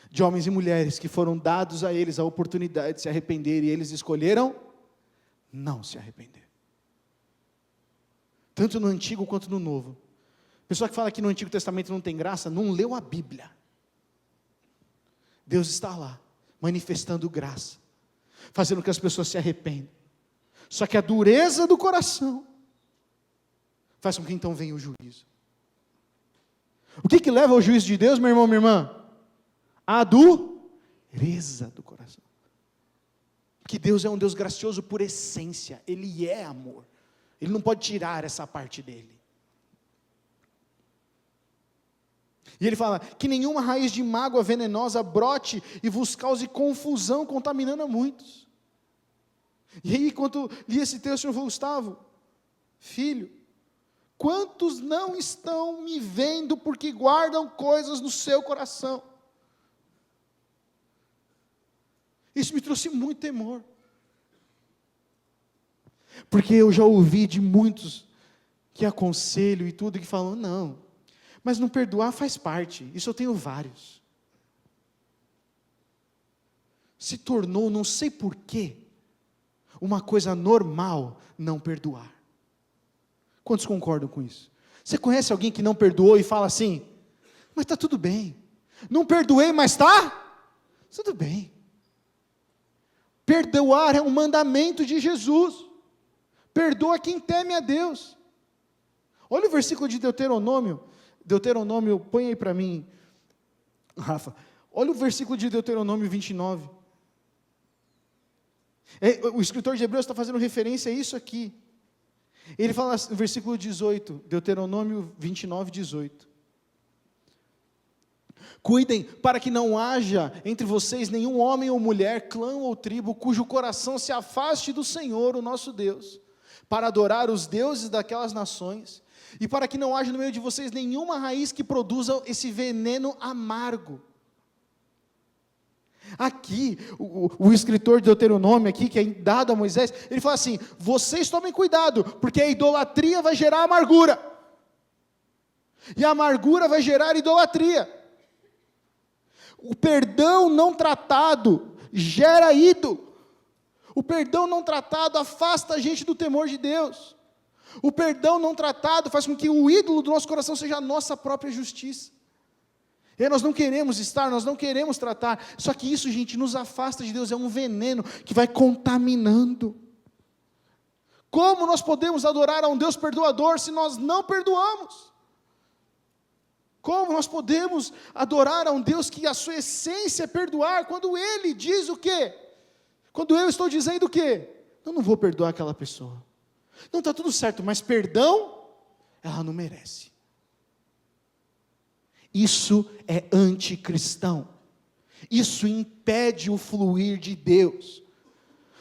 de homens e mulheres que foram dados a eles a oportunidade de se arrepender, e eles escolheram não se arrepender. Tanto no Antigo quanto no Novo. Pessoa que fala que no Antigo Testamento não tem graça, não leu a Bíblia. Deus está lá, manifestando graça, fazendo com que as pessoas se arrependam. Só que a dureza do coração faz com que então venha o juízo. O que leva ao juízo de Deus, meu irmão, minha irmã? A dureza do coração. Que Deus é um Deus gracioso por essência, Ele é amor, Ele não pode tirar essa parte dEle. E Ele fala, que nenhuma raiz de mágoa venenosa brote e vos cause confusão, contaminando a muitos. E aí, enquanto li esse texto, o Senhor falou, Gustavo, filho, quantos não estão me vendo porque guardam coisas no seu coração? Isso me trouxe muito temor. Porque eu já ouvi de muitos que aconselho e tudo, que falam, não, mas não perdoar faz parte, isso eu tenho vários. Se tornou, não sei porquê, uma coisa normal não perdoar. Quantos concordam com isso? Você conhece alguém que não perdoou e fala assim, mas está tudo bem, não perdoei, mas está tudo bem. Perdoar é um mandamento de Jesus. Perdoa quem teme a Deus. Olha o versículo de Deuteronômio, põe aí para mim, Rafa. Olha o versículo de Deuteronômio 29. O escritor de Hebreus está fazendo referência a isso aqui. Ele fala no versículo 18, Deuteronômio 29, 18. Cuidem para que não haja entre vocês nenhum homem ou mulher, clã ou tribo, cujo coração se afaste do Senhor, o nosso Deus, para adorar os deuses daquelas nações, e para que não haja no meio de vocês nenhuma raiz que produza esse veneno amargo. Aqui, o escritor de Deuteronômio, aqui, que é dado a Moisés, ele fala assim, vocês tomem cuidado, porque a idolatria vai gerar amargura, e a amargura vai gerar idolatria. O perdão não tratado gera ídolo. O perdão não tratado afasta a gente do temor de Deus. O perdão não tratado faz com que o ídolo do nosso coração seja a nossa própria justiça. E nós não queremos estar, nós não queremos tratar. Só que isso, gente, nos afasta de Deus. É um veneno que vai contaminando. Como nós podemos adorar a um Deus perdoador se nós não perdoamos? Como nós podemos adorar a um Deus que a sua essência é perdoar, quando Ele diz o quê? Quando eu estou dizendo o quê? Eu não vou perdoar aquela pessoa. Não, está tudo certo, mas perdão, ela não merece. Isso é anticristão. Isso impede o fluir de Deus.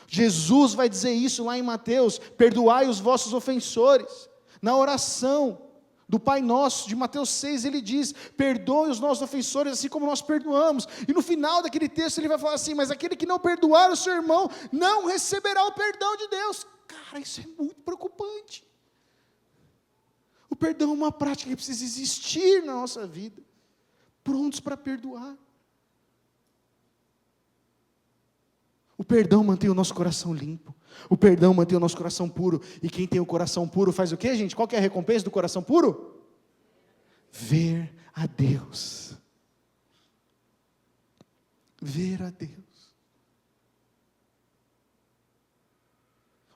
Jesus vai dizer isso lá em Mateus: perdoai os vossos ofensores. Na oração do Pai Nosso, de Mateus 6, ele diz: perdoe os nossos ofensores, assim como nós perdoamos. E no final daquele texto ele vai falar assim: mas aquele que não perdoar o seu irmão, não receberá o perdão de Deus. Cara, isso é muito preocupante. O perdão é uma prática que precisa existir na nossa vida, prontos para perdoar. O perdão mantém o nosso coração limpo. O perdão mantém o nosso coração puro. E quem tem o coração puro faz o quê, gente? Qual que é a recompensa do coração puro? Ver a Deus. Ver a Deus.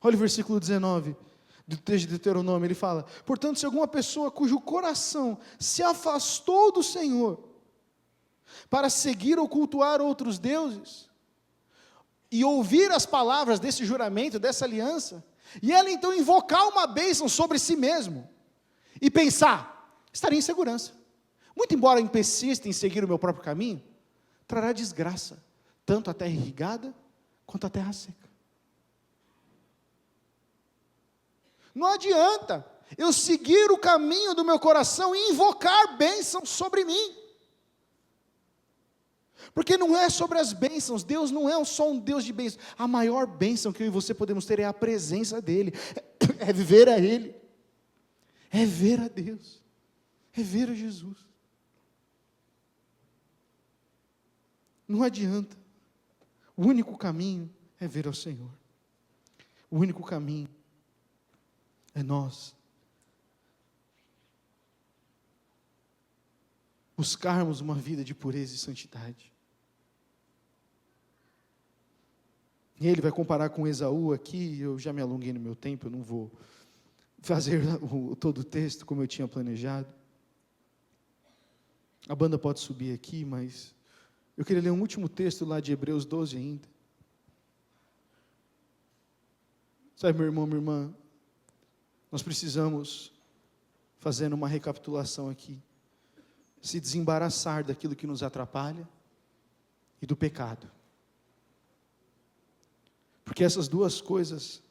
Olha o versículo 19 do texto de Deuteronômio. Ele fala: portanto, se alguma pessoa cujo coração se afastou do Senhor para seguir ou cultuar outros deuses, e ouvir as palavras desse juramento, dessa aliança, e ela então invocar uma bênção sobre si mesmo, e pensar, estaria em segurança. Muito embora eu persista em seguir o meu próprio caminho, trará desgraça, tanto a terra irrigada, quanto a terra seca. Não adianta eu seguir o caminho do meu coração e invocar bênção sobre mim. Porque não é sobre as bênçãos. Deus não é só um Deus de bênçãos. A maior bênção que eu e você podemos ter é a presença dEle, é ver a Ele, é ver a Deus, é ver a Jesus. Não adianta. O único caminho é ver ao Senhor. O único caminho é nós buscarmos uma vida de pureza e santidade. E ele vai comparar com Esaú aqui. Eu já me alonguei no meu tempo, eu não vou fazer todo o texto como eu tinha planejado. A banda pode subir aqui, mas eu queria ler um último texto lá de Hebreus 12 ainda. Sabe, meu irmão, minha irmã, nós precisamos, fazendo uma recapitulação aqui, se desembaraçar daquilo que nos atrapalha e do pecado. Porque essas duas coisas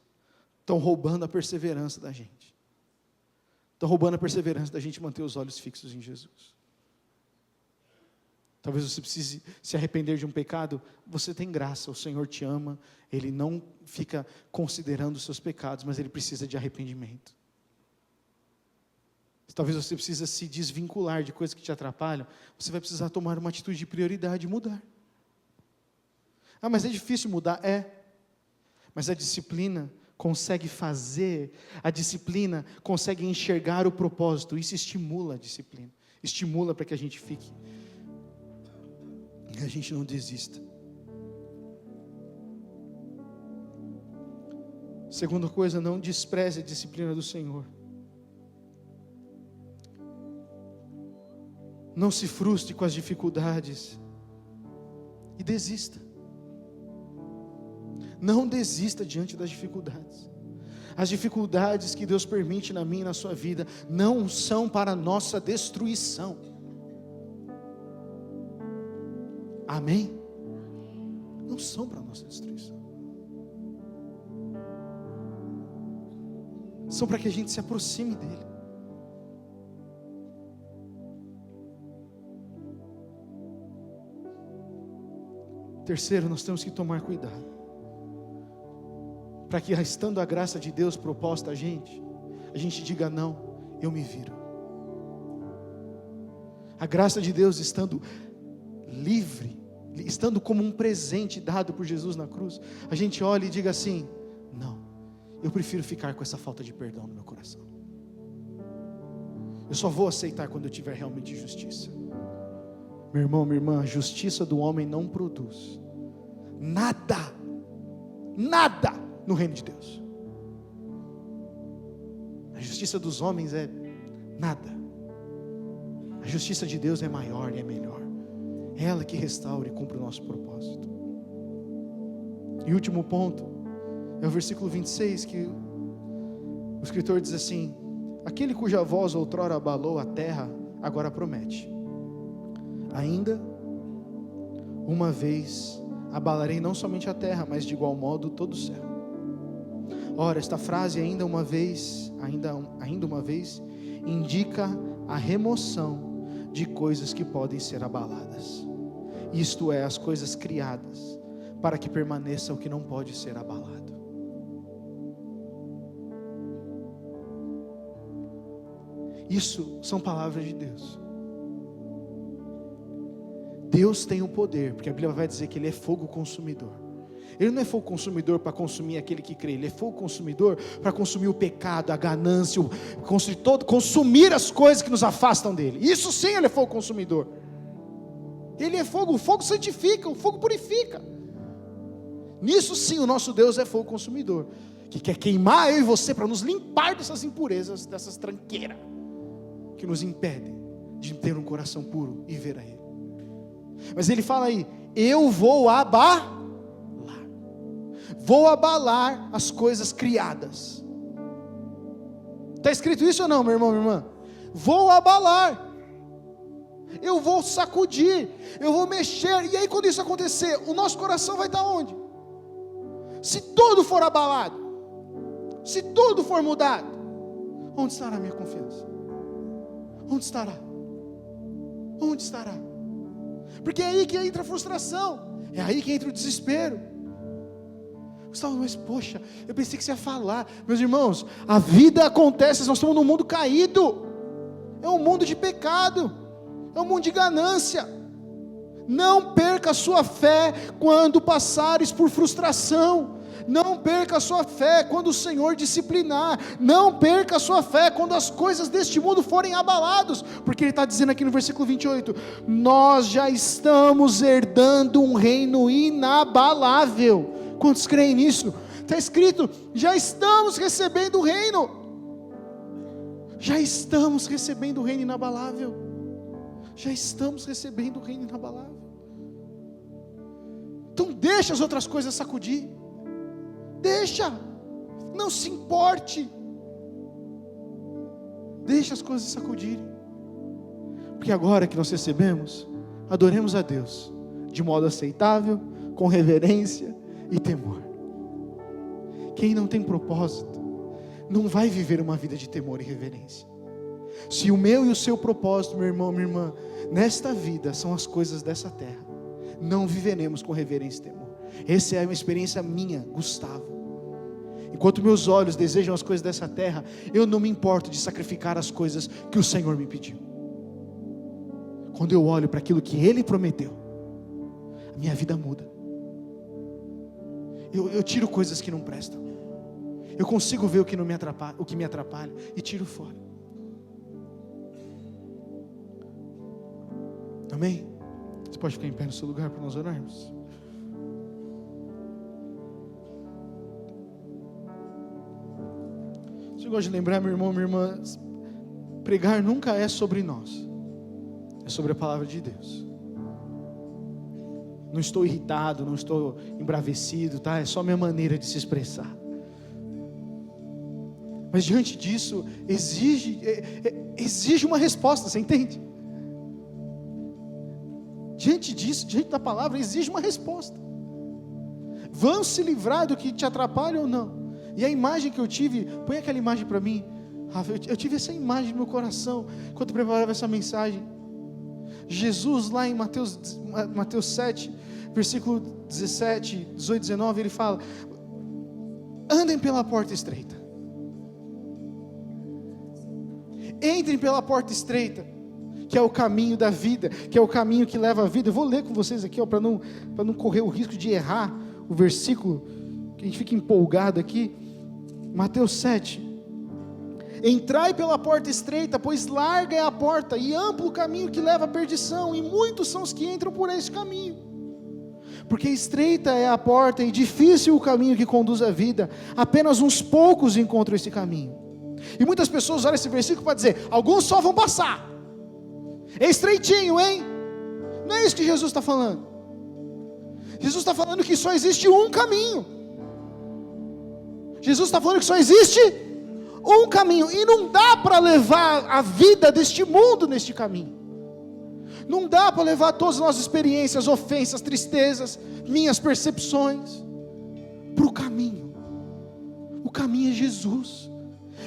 estão roubando a perseverança da gente. Estão roubando a perseverança da gente manter os olhos fixos em Jesus. Talvez você precise se arrepender de um pecado. Você tem graça, o Senhor te ama. Ele não fica considerando os seus pecados, mas Ele precisa de arrependimento. Talvez você precise se desvincular de coisas que te atrapalham. Você vai precisar tomar uma atitude de prioridade e mudar. Ah, mas é difícil mudar? É. Mas a disciplina consegue fazer, a disciplina consegue enxergar o propósito. Isso estimula a disciplina. Estimula para que a gente fique. E a gente não desista. Segunda coisa, não despreze a disciplina do Senhor. Não se frustre com as dificuldades e desista. Não desista diante das dificuldades. As dificuldades que Deus permite na minha e na sua vida não são para a nossa destruição. Amém? Não são para a nossa destruição. São para que a gente se aproxime dEle. Terceiro, nós temos que tomar cuidado, para que, estando a graça de Deus proposta a gente diga: não, eu me viro. A graça de Deus estando livre, estando como um presente dado por Jesus na cruz, a gente olha e diga assim: não, eu prefiro ficar com essa falta de perdão no meu coração. Eu só vou aceitar quando eu tiver realmente justiça. Meu irmão, minha irmã, a justiça do homem não produz nada no reino de Deus. A justiça dos homens é nada. A justiça de Deus é maior e é melhor. É ela que restaura e cumpre o nosso propósito. E o último ponto é o versículo 26, que o escritor diz assim: aquele cuja voz outrora abalou a terra, agora promete: ainda uma vez abalarei não somente a terra, mas de igual modo todo o céu. Ora, esta frase ainda uma vez, indica a remoção de coisas que podem ser abaladas. Isto é, as coisas criadas, para que permaneça o que não pode ser abalado. Isso são palavras de Deus. Deus tem o poder, porque a Bíblia vai dizer que Ele é fogo consumidor. Ele não é fogo consumidor para consumir aquele que crê, Ele é fogo consumidor para consumir o pecado, a ganância, consumir as coisas que nos afastam dEle. Isso sim Ele é fogo consumidor. Ele é fogo, o fogo santifica, o fogo purifica. Nisso sim o nosso Deus é fogo consumidor, que quer queimar eu e você para nos limpar dessas impurezas, dessas tranqueiras que nos impedem de ter um coração puro e ver a Ele. Mas Ele fala aí: eu vou abalar as coisas criadas. Está escrito isso ou não, meu irmão, minha irmã? Vou abalar, eu vou sacudir, eu vou mexer. E aí quando isso acontecer, o nosso coração vai estar onde? Se tudo for abalado, se tudo for mudado, onde estará a minha confiança? Onde estará? Onde estará? Porque é aí que entra a frustração, é aí que entra o desespero. Gustavo, mas poxa, eu pensei que você ia falar. Meus irmãos, a vida acontece, nós estamos num mundo caído, é um mundo de pecado, é um mundo de ganância. Não perca a sua fé quando passares por frustração. Não perca a sua fé quando o Senhor disciplinar. Não perca a sua fé quando as coisas deste mundo forem abalados, porque Ele está dizendo aqui no versículo 28, nós já estamos herdando um reino inabalável. Quantos creem nisso? Está escrito, já estamos recebendo o reino. Já estamos recebendo o reino inabalável. Já estamos recebendo o reino inabalável. Então deixa as outras coisas sacudir. Deixa, não se importe, deixa as coisas sacudirem, porque agora que nós recebemos, adoremos a Deus, de modo aceitável, com reverência e temor. Quem não tem propósito, não vai viver uma vida de temor e reverência. Se o meu e o seu propósito, meu irmão, minha irmã, nesta vida, são as coisas dessa terra, não viveremos com reverência e temor. Essa é uma experiência minha, Gustavo. Enquanto meus olhos desejam as coisas dessa terra, eu não me importo de sacrificar as coisas que o Senhor me pediu. Quando eu olho para aquilo que Ele prometeu, a minha vida muda. Eu tiro coisas que não prestam. Eu consigo ver o que me atrapalha e tiro fora. Amém? Você pode ficar em pé no seu lugar para nós orarmos? Eu gosto de lembrar, meu irmão, minha irmã, pregar nunca é sobre nós, é sobre a palavra de Deus. Não estou irritado, não estou embravecido, tá? É só minha maneira de se expressar. Mas diante disso, exige uma resposta, você entende? Diante disso, diante da palavra, exige uma resposta. Vão se livrar do que te atrapalha ou não? E a imagem que eu tive, põe aquela imagem para mim, Rafa, eu tive essa imagem no meu coração, quando eu preparava essa mensagem. Jesus lá em Mateus 7, versículo 17, 18, 19, ele fala, andem pela porta estreita, entrem pela porta estreita, que é o caminho da vida, que é o caminho que leva à vida. Eu vou ler com vocês aqui, para não correr o risco de errar o versículo, que a gente fica empolgado aqui. Mateus 7. Entrai pela porta estreita, pois larga é a porta e amplo o caminho que leva à perdição, e muitos são os que entram por este caminho. Porque estreita é a porta e difícil o caminho que conduz à vida, apenas uns poucos encontram esse caminho. E muitas pessoas olham esse versículo para dizer, alguns só vão passar, é estreitinho, hein? Não é isso que Jesus está falando. Jesus está falando que só existe um caminho. Jesus está falando que só existe um caminho, e não dá para levar a vida deste mundo neste caminho. Não dá para levar todas as nossas experiências, ofensas, tristezas, minhas percepções para o caminho. O caminho é Jesus.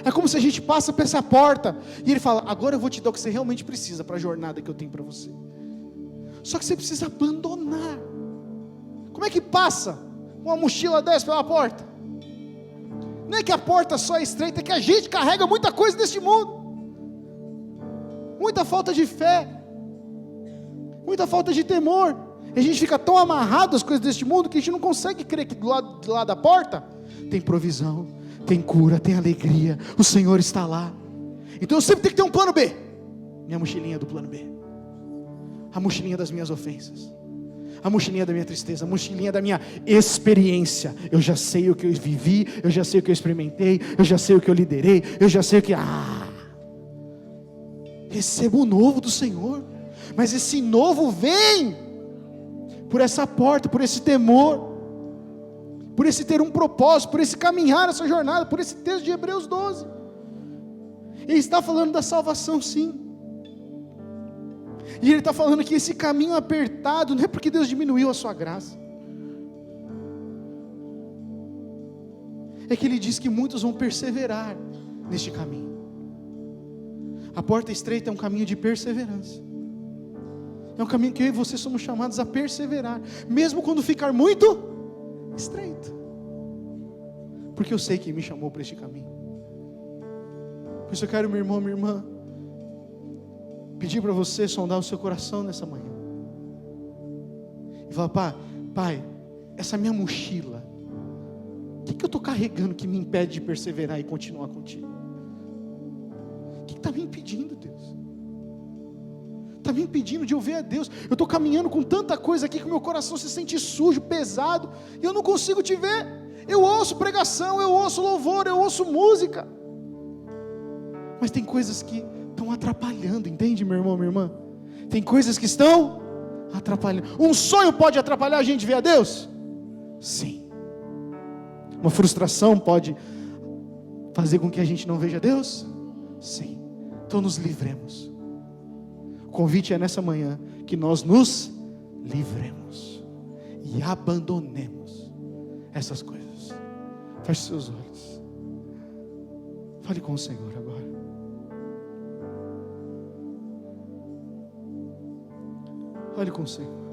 É como se a gente passa por essa porta e Ele fala, agora eu vou te dar o que você realmente precisa para a jornada que eu tenho para você. Só que você precisa abandonar. Como é que passa uma mochila dessa pela porta? Não é que a porta só é estreita, é que a gente carrega muita coisa neste mundo. Muita falta de fé, muita falta de temor. E a gente fica tão amarrado às coisas deste mundo que a gente não consegue crer que do lado de lá da porta tem provisão, tem cura, tem alegria, o Senhor está lá. Então eu sempre tenho que ter um plano B. Minha mochilinha do plano B, a mochilinha das minhas ofensas, a mochilinha da minha tristeza, a mochilinha da minha experiência. Eu já sei o que eu vivi, eu já sei o que eu experimentei, eu já sei o que eu liderei, eu já sei o que... recebo o novo do Senhor. Mas esse novo vem por essa porta, por esse temor, por esse ter um propósito, por esse caminhar essa jornada, por esse texto de Hebreus 12. Ele está falando da salvação, sim. E ele está falando que esse caminho apertado não é porque Deus diminuiu a sua graça, é que ele diz que muitos vão perseverar neste caminho. A porta estreita é um caminho de perseverança, é um caminho que eu e você somos chamados a perseverar, mesmo quando ficar muito estreito, porque eu sei quem me chamou para este caminho. Por isso eu quero, meu irmão, minha irmã, pedir para você sondar o seu coração nessa manhã e falar, pai, essa minha mochila, o que eu estou carregando que me impede de perseverar e continuar contigo? O que está me impedindo, Deus? Está me impedindo de ouvir a Deus. Eu estou caminhando com tanta coisa aqui que o meu coração se sente sujo, pesado, e eu não consigo te ver. Eu ouço pregação, eu ouço louvor, eu ouço música, mas tem coisas que estão atrapalhando, entende, meu irmão, minha irmã? Tem coisas que estão atrapalhando. Um sonho pode atrapalhar a gente de ver a Deus? Sim. Uma frustração pode fazer com que a gente não veja Deus? Sim. Então nos livremos. O convite é nessa manhã que nós nos livremos e abandonemos essas coisas. Feche seus olhos. Fale com o Senhor agora. Fale com o Senhor.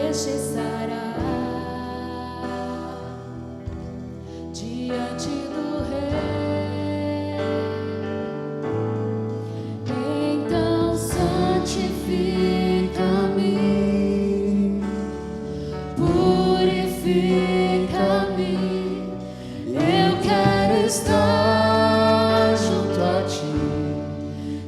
Este Purifica-me, eu quero estar junto a ti,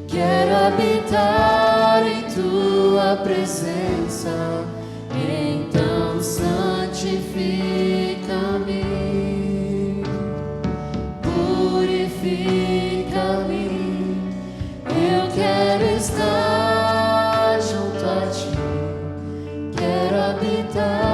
quero habitar em tua presença, então santifica-me, purifica-me, eu quero estar junto a ti, quero habitar